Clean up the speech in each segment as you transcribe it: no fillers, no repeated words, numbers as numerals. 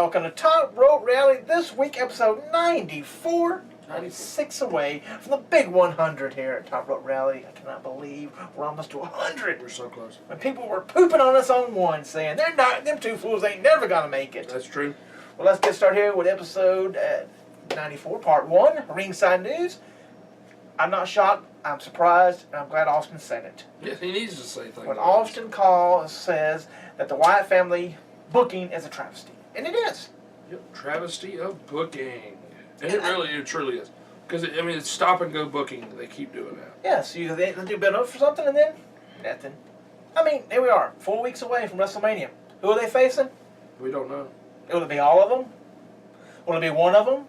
welcome to Top Rope Reality. This week, episode 94, 96 away from the big 100 here at Top Rope Reality. I cannot believe we're almost to 100. We're so close. When people were pooping on us on one, saying they're not, them two fools ain't never gonna make it. That's true. Well, let's get started here with episode 94, part 1, Ringside News. I'm not shocked, I'm surprised, and I'm glad Austin said it. Yes, he needs to say things. When like Austin calls, says that the Wyatt family booking is a travesty. And it is. Yep, travesty of booking. And it truly is. Because, it's stop and go booking. They keep doing that. Yes, they do build up for something and then nothing. Here we are, 4 weeks away from WrestleMania. Who are they facing? We don't know. Will it be all of them? Will it be one of them?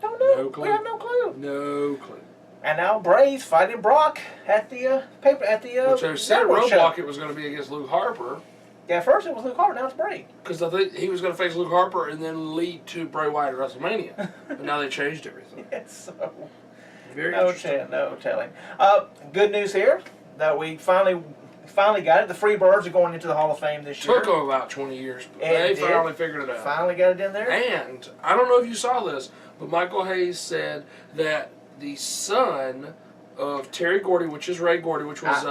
Don't know. No clue. We have no clue. No clue. And now Bray's fighting Brock at the paper at the Which I said at Roadblock it was going to be against Luke Harper. Yeah, at first it was Luke Harper, now it's Bray. Because I think he was going to face Luke Harper and then lead to Bray Wyatt at WrestleMania. But now they changed everything. Yes, so very no interesting. no telling. Good news here that we finally got it. The Freebirds are going into the Hall of Fame this year. Took them about 20 years, but And they finally figured it out. Finally got it in there. And I don't know if you saw this, but Michael Hayes said that the son of Terry Gordy, which is Ray Gordy, which was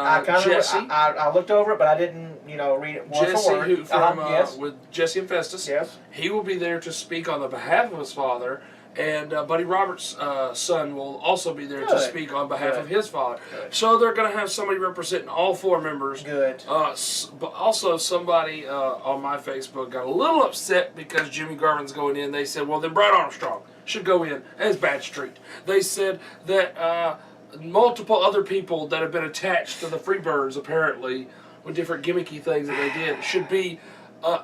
Jesse. I looked over it, but I didn't, read it word Jesse, for word. who from Yes. with Jesse and Festus. Yes. He will be there to speak on the behalf of his father, and Buddy Roberts' son will also be there to speak on behalf of his father. Good. So they're going to have somebody representing all four members. Good. But also somebody on my Facebook got a little upset because Jimmy Garvin's going in. They said, well, then Brad Armstrong should go in as Bad Street. They said that multiple other people that have been attached to the Freebirds, apparently, with different gimmicky things that they did, should be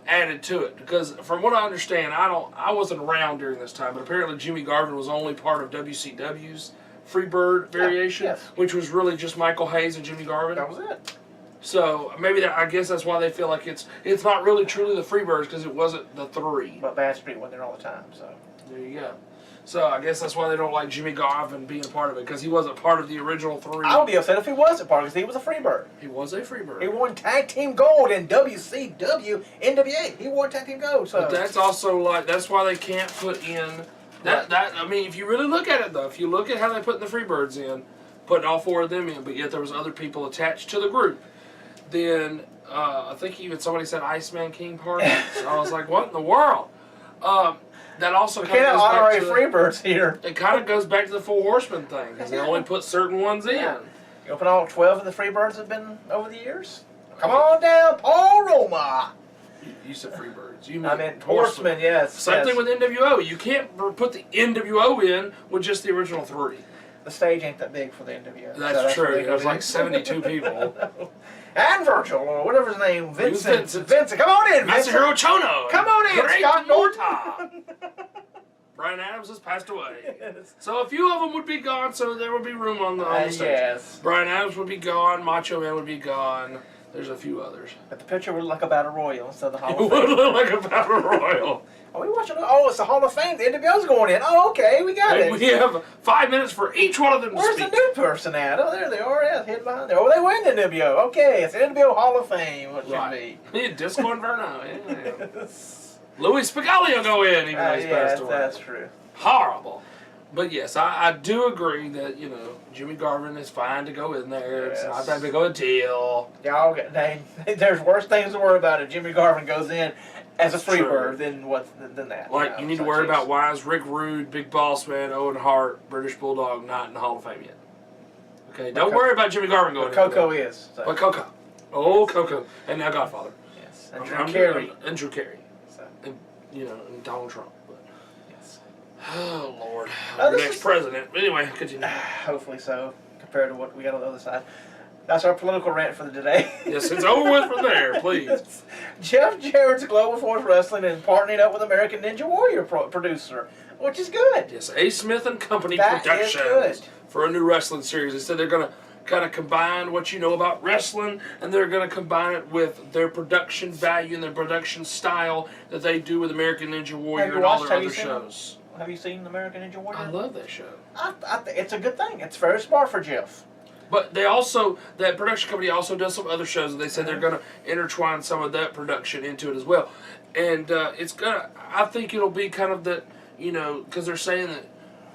added to it. Because from what I understand, I wasn't around during this time, but apparently Jimmy Garvin was only part of WCW's Freebird variation, which was really just Michael Hayes and Jimmy Garvin. That was it. So maybe I guess that's why they feel like it's not really truly the Freebirds, because it wasn't the three. But Bad Street went there all the time, so. There you go. So I guess that's why they don't like Jimmy Garvin being a part of it, because he wasn't part of the original three. I would be upset if he wasn't part, because he was a Freebird. He was a Freebird. He won Tag Team Gold in WCW, NWA. He won Tag Team Gold. So. But that's also that's why they can't put in if you really look at it though, if you look at how they put the Freebirds in, putting all four of them in, but yet there was other people attached to the group, then I think even somebody said Iceman King Party. So I was like, what in the world? That also kind of goes back to Freebirds here. It kind of goes back to the Four Horsemen thing, because they only put certain ones in. You open all 12 of the Freebirds have been over the years? Come on down, Paul Roma. You said Freebirds. I meant Horsemen, yes. Same thing with NWO. You can't put the NWO in with just the original three. The stage ain't that big for the NWO. That's true. There's like 72 people. And Virgil, or whatever his name, Vincent. Vincent, come on in, Vincent. Masahiro Chono. Come on in, Great Scott Norton. Brian Adams has passed away. Yes. So a few of them would be gone, so there would be room on the stage. Yes. Brian Adams would be gone. Macho Man would be gone. There's a few others. But the picture would look like a battle royal instead of the Hall It of Fame. would look like a battle royal. Are we watching? Oh, it's the Hall of Fame. The NWO's going in. Oh, okay, we got it. We have 5 minutes for each one of them to Where's speak. the new person at? Oh, there they are. Yeah, hidden behind there. Oh, they win the NWO. Okay, it's the NWO Hall of Fame. What should be? Disco Inferno. Yeah. Louis Spigali will go in even though he's passed away. That's true. Horrible. But yes, I do agree that, Jimmy Garvin is fine to go in there. It's not that big of a deal. Y'all there's worse things to worry about if Jimmy Garvin goes in as a Freebird than that. Like, you need to worry about why is Rick Rude, Big Boss Man, Owen Hart, British Bulldog not in the Hall of Fame yet. Okay, don't worry about Jimmy Garvin going in. Coco is. So. But Coco. Oh, Coco. And now Godfather. Yes. And Drew Carey. And Drew Carey. So. And, and Donald Trump. Yes. Oh, Lord. Our next president. Anyway, continue. Hopefully so, compared to what we got on the other side. That's our political rant for the today. Yes, it's over with from there, please. Jeff Jarrett's Global Force Wrestling and partnering up with American Ninja Warrior producer, which is good. Yes, A. Smith and Company That Productions is good. For a new wrestling series. They said they're going to kind of combine what you know about wrestling, and they're going to combine it with their production value and their production style that they do with American Ninja Warrior and all their other shows. Have you seen American Ninja Warrior? I love that show. I think it's a good thing. It's very smart for Jeff. But they also, that production company also does some other shows, and they said they're going to intertwine some of that production into it as well. And it's gonna, I think it'll be kind of that, you know, because they're saying that,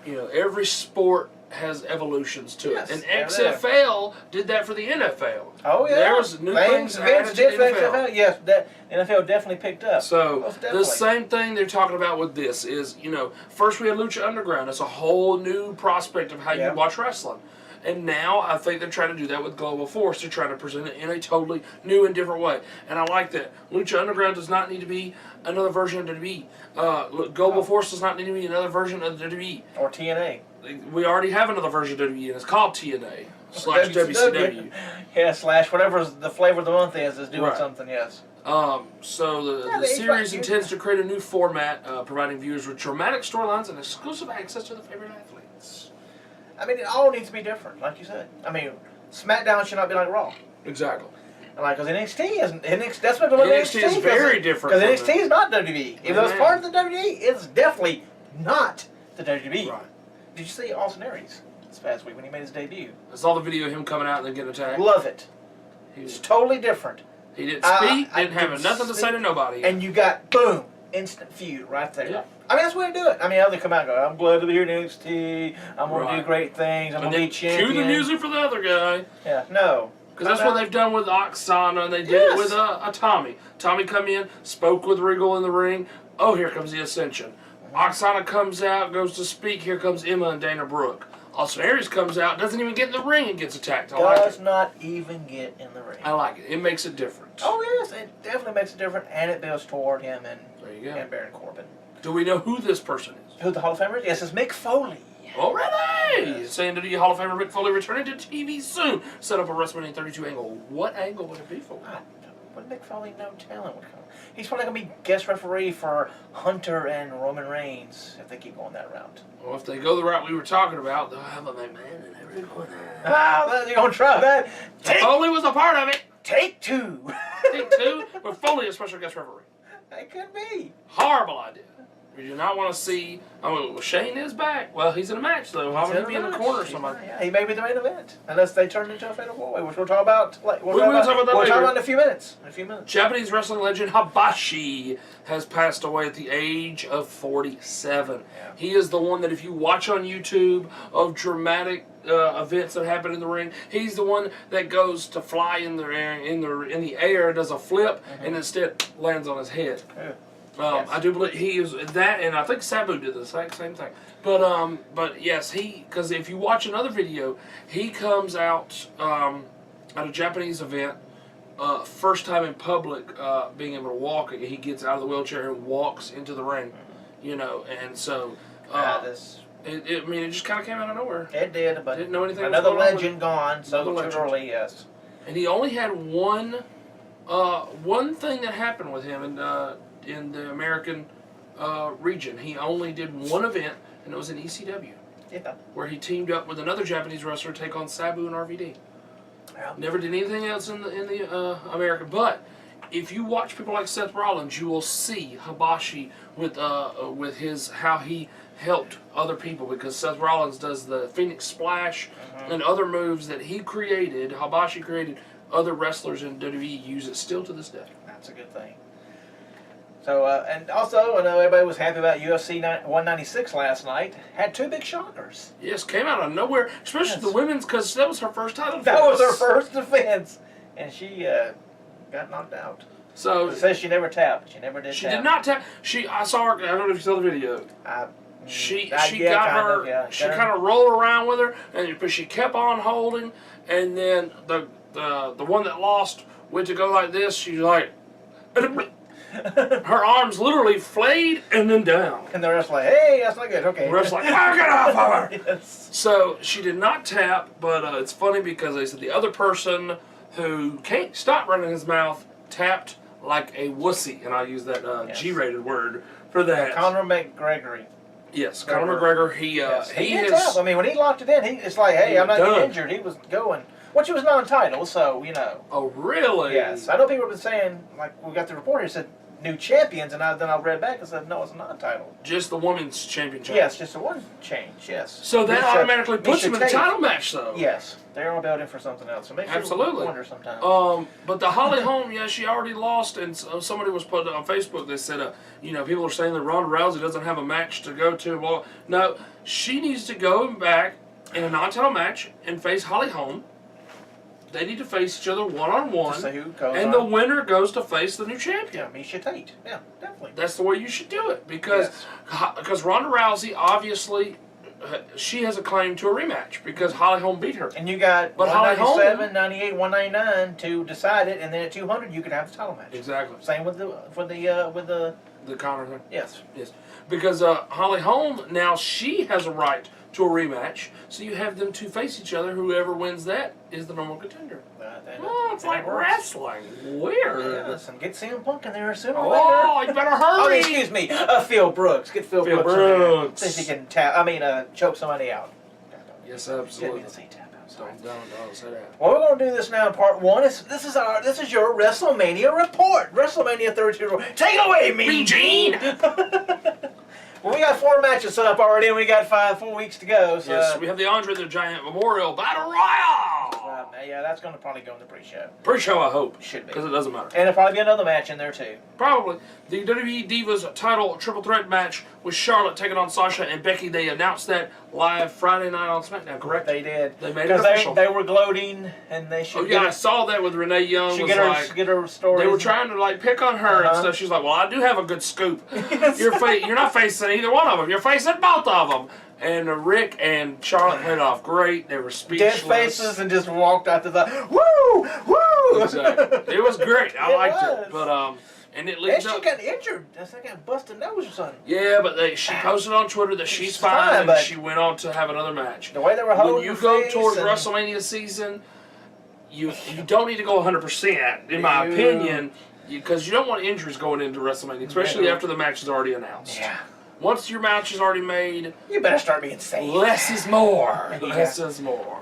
you know, every sport has evolutions to it. And XFL did that for the NFL. Oh, yeah. There was new things added to NFL. Yes, that NFL definitely picked up. So, the same thing they're talking about with this is, you know, first we had Lucha Underground. It's a whole new prospect of how you watch wrestling. And now I think they're trying to do that with Global Force. They're trying to present it in a totally new and different way. And I like that. Lucha Underground does not need to be another version of WWE. Global Force does not need to be another version of WWE. Or TNA. We already have another version of WWE, and it's called TNA / WCW. Yeah, / whatever the flavor of the month is doing something, yes. So the series intends to create a new format, providing viewers with dramatic storylines and exclusive access to the favorite athletes. I mean, it all needs to be different, like you said. I mean, SmackDown should not be like Raw. Exactly. And like, because NXT isn't. That's what NXT is very different. Because NXT is not WWE. If it was part of the WWE, it's definitely not the WWE. Right. Did you see Austin Aries this past week when he made his debut? I saw the video of him coming out and then getting attacked. Love it. It's totally different. He didn't speak, didn't have nothing to say to nobody. And you got, boom, instant feud right there. Yeah. I mean, that's the way to do it. I mean, they come out and go, I'm glad to be here in NXT. I'm going to do great things. I'm going to be champion. Cue the music for the other guy. Yeah, no. Because that's what they've done with Oksana, and they did it with Tommy. Tommy come in, spoke with Regal in the ring. Oh, here comes the Ascension. Oksana comes out, goes to speak. Here comes Emma and Dana Brooke. Austin Aries comes out, doesn't even get in the ring and gets attacked. Does not even get in the ring. I like it. It makes it different. Oh, yes. It definitely makes it different, and it builds toward him and Baron Corbin. Do we know who this person is? Who the Hall of Famer is? Yes, it's Mick Foley. Already! Yes. Saying to the Hall of Famer Mick Foley returning to TV soon. Set up a WrestleMania 32 angle. What angle would it be for? What Mick Foley no talent would come? He's probably going to be guest referee for Hunter and Roman Reigns if they keep going that route. Well, if they go the route we were talking about, they'll have a McMahon and everyone. Ah, you're going to try that? Foley was a part of it. Take two. Take two with Foley as special guest referee. It could be. Horrible idea. We do not want to see. I mean, Shane is back. Well, he's in a match though. Why would he be in the corner or somebody? Yeah, he may be the main event unless they turn into a fatal four-way, which we'll talk about. We'll talk about in a few minutes. Japanese wrestling legend Hayabusa has passed away at the age of 47. Yeah. He is the one that if you watch on YouTube of dramatic events that happen in the ring, he's the one that goes to fly in the air, does a flip, and instead lands on his head. Yeah. I do believe he is that, and I think Sabu did the exact same thing. But yes, because if you watch another video, he comes out at a Japanese event, first time in public, being able to walk. He gets out of the wheelchair and walks into the ring, you know, and so. It just kind of came out of nowhere. It did, but didn't know anything. Another legend gone, so literally, yes. And he only had one thing that happened with him, in the American region. He only did one event, and it was in ECW, where he teamed up with another Japanese wrestler to take on Sabu and RVD. Yeah. Never did anything else in the American. But if you watch people like Seth Rollins, you will see Hayabusa with his how he helped other people, because Seth Rollins does the Phoenix Splash and other moves that he created. Hayabusa created. Other wrestlers in WWE use it still to this day. That's a good thing. So, and also, I know everybody was happy about UFC 196 last night. Had two big shockers. Yes, came out of nowhere, especially the women's, because that was her first title defense. That was her first defense, and she got knocked out. So it says she never tapped. She never did. She did not tap. I saw her. I don't know if you saw the video. She kind of rolled around with her, but she kept on holding, and then the one that lost went to go like this. She's like. Her arms literally flayed and then down. And the rest like, hey, that's not good. Okay. The rest like, oh, get off of her. Yes. So she did not tap, but it's funny because they said the other person who can't stop running his mouth tapped like a wussy, and I use that G-rated word for that. Conor McGregor. Yes, Conor McGregor. He tap. I mean, when he locked it in, it's like, hey, I'm not getting injured. He was going. Which was non-title, so, you know. Oh, really? Yes. I know people have been saying, like, we got the report here, said new champions, and then I read back and said, no, it's not a title. Just the women's championship. Yes, just a one change, yes. So that Meisha- automatically puts Meisha them in a Tate. title match, though. Yes, they're all building for something else. So make sure Absolutely. you wonder sometimes. But the Holly Holm, yeah, she already lost, and somebody was put on Facebook. They said, people are saying that Ronda Rousey doesn't have a match to go to. Well, no, she needs to go back in a non-title match and face Holly Holm. They need to face each other one-on-one, To see who goes and on. the winner goes to face the new champion. Yeah, Meisha Tate. Yeah, definitely. That's the way you should do it, because Ronda Rousey, obviously, she has a claim to a rematch because Holly Holm beat her. And you got But Holly 197, 98, 199 to decide it, and then at 200 you could have the title match. Exactly. Same with the The Conor thing. yes. Yes. Because Holly Holm, now she has a right to a rematch, so you have them two face each other. Whoever wins that is the normal contender. It's like wrestling. Weird. Yes, and get CM Punk in there sooner or Oh, later. you better Oh, hurry. excuse me, Phil Brooks. Get Phil Brooks in there. See if he can choke somebody out. Yes, Didn't absolutely. mean to say tap out. Sorry. Don't say that. Well, we're gonna do this now in part one. This is your WrestleMania report. WrestleMania 32. Take it away, Mean Gene. Well, we got 4 matches set up already, and we got 4 weeks to go. So, Yes, we have the Andre the Giant Memorial Battle Royale. yeah, that's gonna probably go in the pre-show. Pre-show, I hope. Should be. Because it doesn't matter. And there'll probably be another match in there too. Probably. The WWE Divas title triple threat match with Charlotte taking on Sasha and Becky. They announced that live Friday night on SmackDown, correct? They did. They made it Because official. they were gloating, and they should. Oh yeah, I saw that with Renee Young. She Was get her story. they were trying to like pick on her and stuff. She's like, "Well, I do have a good scoop. You're not facing either one of them. You're facing both of them." And Rick and Charlotte played off great. They were speechless. Dead faces and just walked out to the woo, woo. Exactly. It was great. I liked was. it. But and it And leads she up. got injured. I think I busted nose or something. Yeah, but she posted on Twitter that she's fine, fine, and but she went on to have another match. The way they were holding When you her go face towards and- WrestleMania season, you don't need to go 100%, in my opinion, because you don't want injuries going into WrestleMania, especially No. after the match is already announced. Yeah. Once your match is already made, You better start being safe. less is more. Yeah. Less is more.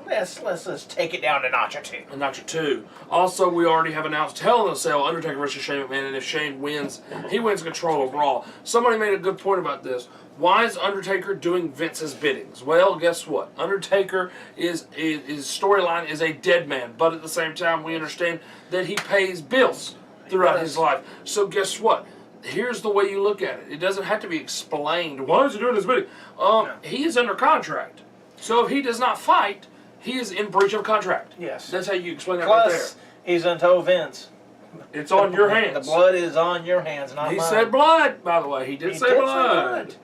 Let's just take it down a notch or two. And notch it two. Also, we already have announced Hell in a Cell, Undertaker versus Shane McMahon, and if Shane wins, he wins control of Raw. Somebody made a good point about this. Why is Undertaker doing Vince's biddings? Well, guess what? Undertaker his storyline is a dead man, but at the same time, we understand that he pays bills throughout his life. So guess what? Here's the way you look at it. It doesn't have to be explained. Why is he doing this bidding? He is under contract. So if he does not fight, he is in breach of contract. Yes. That's how you explain that right there. Plus, he's untold Vince. It's on your hands. The blood is on your hands, not He mine. said blood, by the way. He did say blood.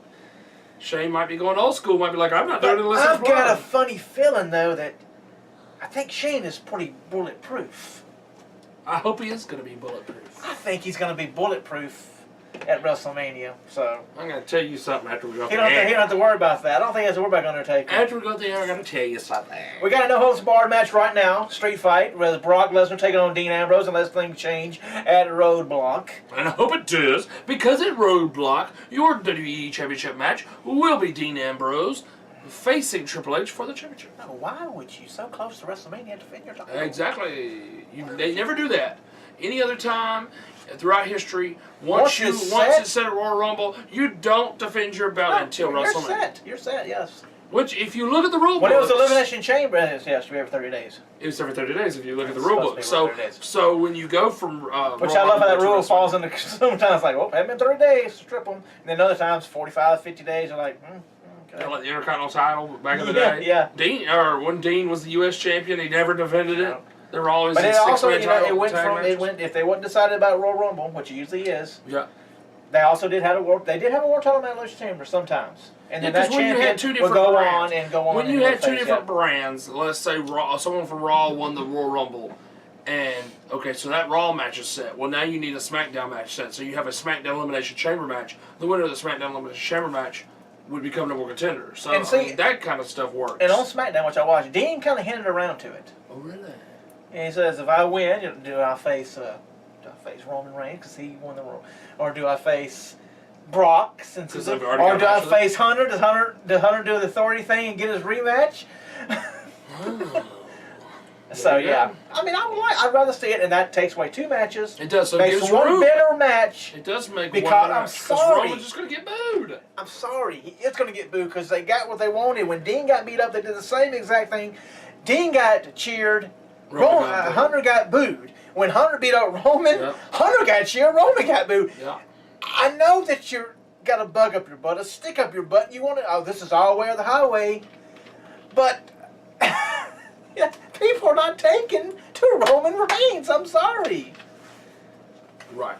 Shane might be going old school, might be like, I'm not doing it unless I've it's blood. got a funny feeling, though, that I think Shane is pretty bulletproof. I hope he is going to be bulletproof. I think he's going to be bulletproof at WrestleMania. So I'm going to tell you something after we go off he the don't air. have to worry about that. I don't think he has to worry about Undertaker. After we go off the air, I'm going to tell you something. We got a no-holds-barred match right now, street fight, with Brock Lesnar taking on Dean Ambrose unless things change at Roadblock. And I hope it does, because at Roadblock, your WWE Championship match will be Dean Ambrose facing Triple H for the championship. Now, why would you so close to WrestleMania defend your title? Exactly. They never do that. Any other time throughout history, Once once it's it's set at Royal Rumble, you don't defend your belt until You're WrestleMania. set. You're set, yes. Which, if you look at the rule When it was books, Elimination Chamber, yes, it should be every 30 days. it was every 30 days if you look at the It's rule supposed book. to be every So, 30 days. so when you go from Which Royal I love how that Rumble rule to falls into sometimes like, well, it hasn't been 30 days, strip them. And then other times, 45, 50 days, you're like, okay. like the Intercontinental title back in the Yeah, day. yeah. Dean, or when Dean was the U.S. champion, he never defended it. No. There were always But these it also, six-man you know, title it went tag from, matches. it went, if they wasn't decided about Royal Rumble, which it usually is, Yeah. they also did have a war, they did have a war title in Elimination Chamber sometimes. And then Yeah, that 'cause when you had champion two would different go brands. on and go on. When and you go had two face, different yeah. brands, let's say Raw, someone from Raw won the Royal Rumble, and okay, so that Raw match is set. Well, now you need a SmackDown match set. So you have a SmackDown Elimination Chamber match. The winner of the SmackDown Elimination Chamber match would become number one contender. So And see- I mean, that kind of stuff works. And on SmackDown, which I watched, Dean kind of hinted around to it. Oh, really? And he says, if I win, do I face Roman Reigns because he won the Royal, or do I face Brock since Because it's, they've already or got do a I match with him? face Hunter? Does Hunter do the authority thing and get his rematch? So yeah, I mean, I'd rather see it, and that takes away 2 matches. It does. So it makes gives one room. bitter match. It does make because one bitter I'm match. sorry, Roman's just gonna get booed. I'm sorry, it's gonna get booed because they got what they wanted. When Dean got beat up, they did the same exact thing. Dean got cheered. Hunter got booed. When Hunter beat up Roman, Hunter got cheered. Roman got booed. Yeah. I know that you're got a bug up your butt, a stick up your butt. And you want to? Oh, this is our way or the highway. But people are not taking to Roman Reigns. I'm sorry. Right.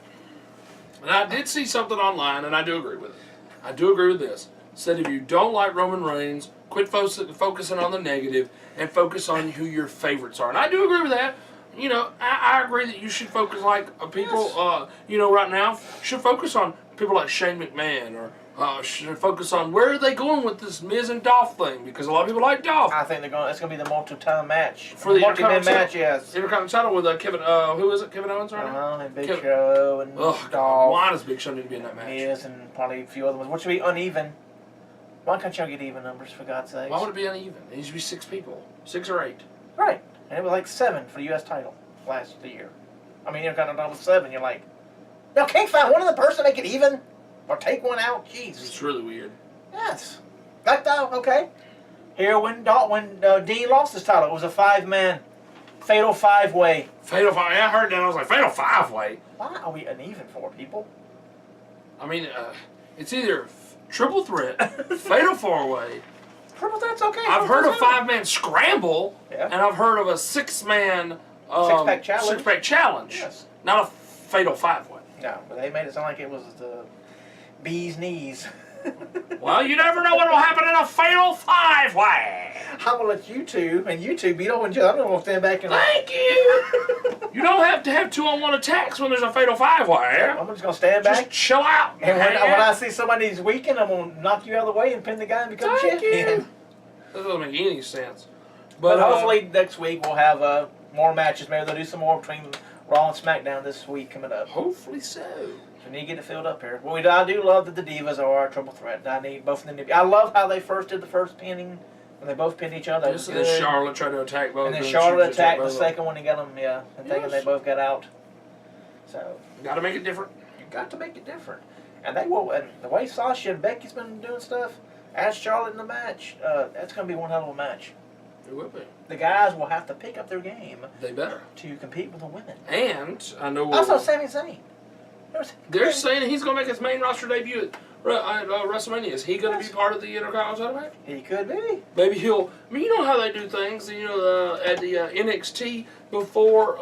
And I did see something online, and I do agree with it. I do agree with this. Said if you don't like Roman Reigns, quit focusing on the negative and focus on who your favorites are. And I do agree with that. You know, I agree that you should focus people, you know, right now, should focus on people like Shane McMahon or should focus on where are they going with this Miz and Dolph thing, because a lot of people like Dolph. I think it's going to be the multi-time match. For the multi-man match, yes. Intercontinental with Kevin, who is it? Kevin Owens right now? And Big Show and Dolph. Why does Big Show need to be in that match? Miz and probably a few other ones, which would be uneven. Why can't y'all get even numbers, for God's sake? Why would it be uneven? It needs to be 6 people. 6 or 8. Right. And it was like 7 for the U.S. title last year. I mean, you're kind of done with 7. You're like, y'all can't find one other person to make it even? Or take one out? Jeez. It's really weird. Yes. Okay. Here, when Dean lost his title, it was a 5-man fatal 5-way. Fatal 5? I heard that. I was like, fatal 5-way? Why are we uneven for, people? I mean, it's either triple threat, fatal 4-way. Triple threat's okay. I've heard of 5-man scramble, yeah. And I've heard of a 6-man six-pack challenge. Six-pack challenge. Yes. Not a fatal 5-way. No, but they made it sound like it was the bee's knees. Well, you never know what will happen in a fatal 5-way. I'm gonna let you two beat up on each other. I'm not gonna stand back and. Thank you. You don't have to have 2-on-1 attacks when there's a fatal 5-way. I'm just gonna stand back. Just chill out. And when I see somebody's weakened, I'm gonna knock you out of the way and pin the guy and become champion. That doesn't make any sense. But hopefully next week we'll have more matches. Maybe they'll do some more between Raw and SmackDown this week coming up. Hopefully so. We need to get it filled up here. Well, I do love that the Divas are a triple threat. I need both of them. I love how they first did the first pinning when they both pinned each other. Yes, and then Charlotte tried to attack both. And then Charlotte attacked the second one and got them. Yeah, and thinking they both got out. So got to make it different. You got to make it different. And they will. And the way Sasha and Becky's been doing stuff, add Charlotte in the match. That's going to be one hell of a match. It will be. The guys will have to pick up their game. They better to compete with the women. And I know. Also, Sami Zayn. They're saying he's going to make his main roster debut at WrestleMania. Is he going to be part of the Intercontinental match? He could be. Maybe he'll. I mean, you know how they do things. You know, at the NXT before.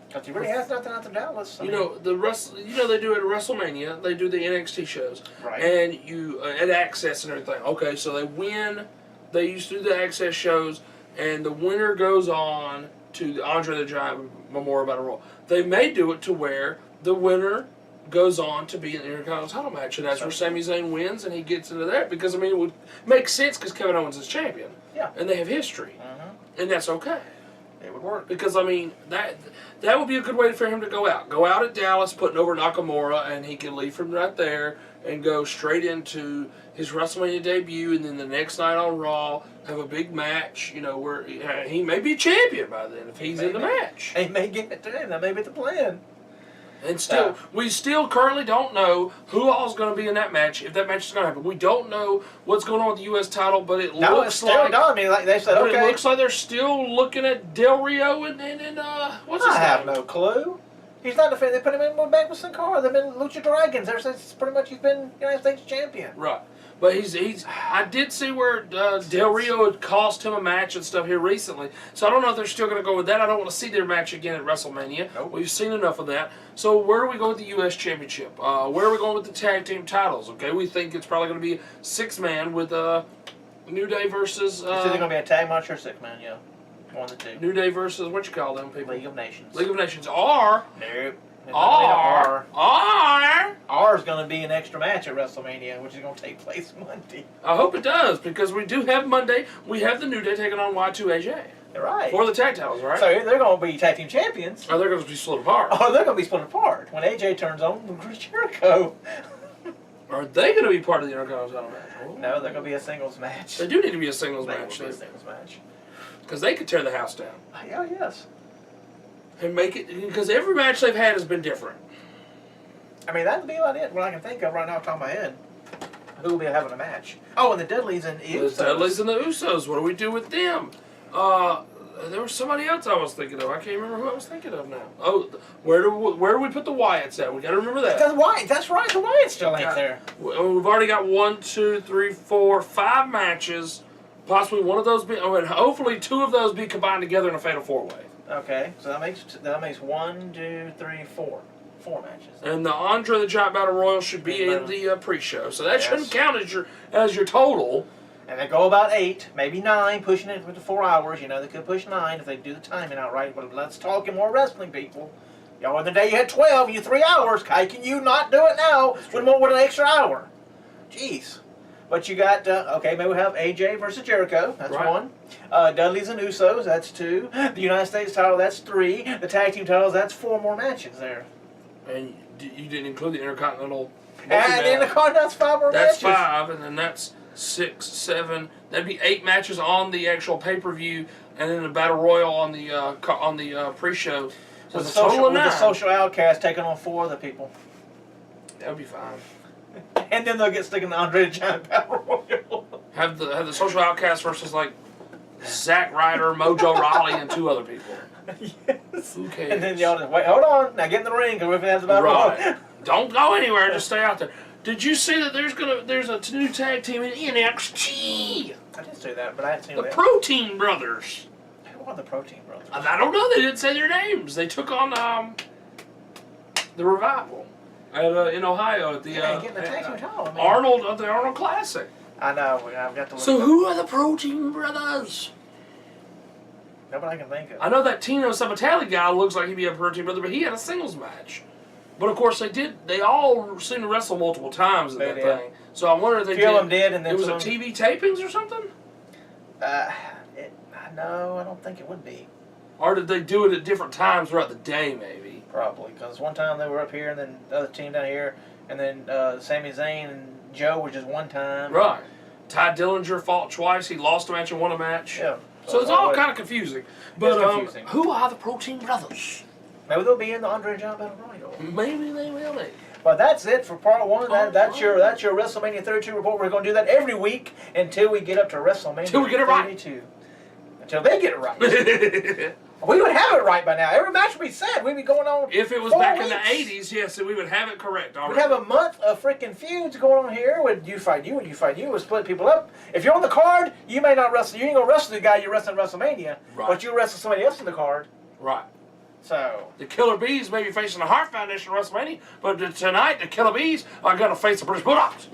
Because he really has nothing after Dallas. You know they do it at WrestleMania. They do the NXT shows, right? And you at Access and everything. Okay, so they win. They used to do the Access shows, and the winner goes on to the Andre the Giant Memorial Battle Royal. They may do it to where the winner goes on to be in the Intercontinental match, and that's where Sami Zayn wins, and he gets into that because I mean it would make sense because Kevin Owens is champion, and they have history, and that's okay. It would work because I mean that would be a good way for him to go out at Dallas, putting over Nakamura, and he can leave from right there and go straight into his WrestleMania debut, and then the next night on Raw have a big match. You know where he may be champion by then if he's in the match. He may get it to him. That may be the plan. And still, we still currently don't know who all's going to be in that match, if that match is going to happen. We don't know what's going on with the U.S. title, but it looks like... I mean, like they said, okay. It looks like they're still looking at Del Rio and what's his name? I have no clue. He's not defending. They put him in back with Sin Cara. They've been Lucha Dragons ever since pretty much he's been United States champion. Right. But he's. I did see where Del Rio had cost him a match and stuff here recently. So I don't know if they're still going to go with that. I don't want to see their match again at WrestleMania. Nope. We've seen enough of that. So where do we go with the U.S. Championship? Where are we going with the tag team titles? Okay, we think it's probably going to be a 6-man with New Day versus. It's either going to be a tag match or 6-man. Yeah, one of the two. New Day versus what you call them people? League of Nations. League of Nations. Or. Nope. R is going to be an extra match at WrestleMania, which is going to take place Monday. I hope it does, because we do have Monday. We have the New Day taking on Y2AJ. Right. For the tag titles, right? So they're going to be tag team champions. Or they're going to be split apart. Oh, they're going to be split apart when AJ turns on Jericho. Are they going to be part of the Intercontinental match? No, they're going to be a singles match. They do need to be a singles match. They will be a singles match. because they could tear the house down. Yeah, yes. And make it, because every match they've had has been different. I mean, that'd be about it. What I can think of right now off the top of my head. Who will be having a match? Oh, and the Dudleys and Usos. The Dudleys and the Usos. What do we do with them? There was somebody else I was thinking of. I can't remember who I was thinking of now. Oh, where do we put the Wyatts at? We got to remember that. The Wyatt. That's right. The Wyatt still ain't there. We've already got 1, 2, 3, 4, 5 matches. Possibly one of those be, and hopefully 2 of those be combined together in a fatal 4-way. Okay, so that makes 1, 2, 3, 4. 4 matches. And the Andre the Giant Battle Royal should be in the pre-show, so that shouldn't count as your total. And they go about 8, maybe 9, pushing it to 4 hours. You know, they could push 9 if they do the timing out right. But let's talk more wrestling, people. You know, the day you had 12, you 3 hours. How can you not do it now with an extra hour? Jeez. But you got, okay, maybe we have AJ versus Jericho. That's 1. Dudleys and Usos, that's 2. The United States title, that's 3. The tag team titles, that's 4 more matches there. And you didn't include the Intercontinental. And in the card, that's 5 more matches. That's 5, and then that's 6, 7. That'd be 8 matches on the actual pay-per-view, and then the Battle Royal on the pre-show. So with the social outcast taking on 4 other people. That would be fine. And then they'll get stuck in the Andre the Giant Battle Royal. Have the social outcast versus like Zack Ryder, Mojo Rawley, and 2 other people. Yes. Who cares? And then y'all just wait. Hold on. Now get in the ring because we're going to have the Battle Royal. Don't go anywhere. Just stay out there. Did you see that there's a new tag team in NXT? I did say that, but I hadn't seen The that. Protein Brothers. Who are the Protein Brothers? I don't know. They didn't say their names. They took on the Revival in Ohio at the getting the tag team title. I mean, Arnold at the Arnold Classic. I know. I've got to look. So who are the Protein Brothers? Nobody I can think of. I know that Tino Sabatali guy looks like he'd be a Protein Brother, but he had a singles match. But of course they all seem to wrestle multiple times in that thing. So I wonder if they did. A few of them did, and then it was a TV tapings or something? No, I don't think it would be. Or did they do it at different times throughout the day, maybe? Probably, because one time they were up here, and then the other team down here, and then Sami Zayn and Joe were just one time. Right. Ty Dillinger fought twice. He lost a match and won a match. Yeah. So it's all kind of confusing. But confusing. Who are the Protein Brothers? Maybe they'll be in the Andre the Giant Battle Royal. Maybe they will be. But that's it for part 1. That's your WrestleMania 32 report. We're going to do that every week until we get up to WrestleMania 32. Until we get it right. Until they get it right. We would have it right by now. Every match we said, we'd be going on. If it was back in the 80s, yes, we would have it correct already. We'd have a month of freaking feuds going on here. Would you fight you? Would you fight you? We'd split people up. If you're on the card, you may not wrestle. You ain't going to wrestle the guy you're wrestling at WrestleMania. Right. But you wrestle somebody else on the card. Right. So the Killer Bees may be facing the Hart Foundation at WrestleMania, but tonight the Killer Bees are going to face the British Bulldogs.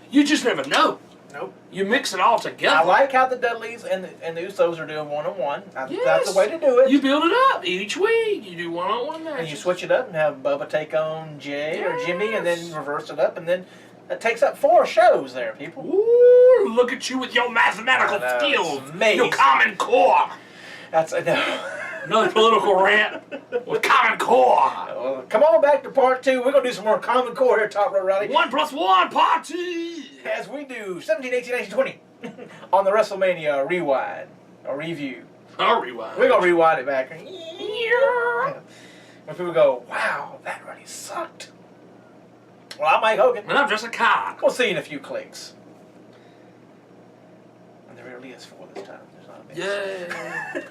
You just never know. Nope. You mix it all together. I like how the Dudleys and the Usos are doing one-on-one. Yes. That's the way to do it. You build it up each week. You do one-on-one matches. And you switch it up and have Bubba take on Jay or Jimmy, and then reverse it up, and then it takes up 4 shows there, people. Ooh, look at you with your mathematical skills. Your Common Core. That's no. Another political rant with Common Core. Well, come on back to part 2. We're going to do some more Common Core here, Top Row Rally. 1 + 1, part 2. As we do 17, 18, 19, 20 on the WrestleMania Rewind or Review. Or Rewind. We're going to rewind it back. Yeah. When people go, wow, that really sucked. Well, I'm Mike Hogan. And I'm just a cock. We'll see you in a few clicks. And there really is 4 this time. There's not a miss. Yay.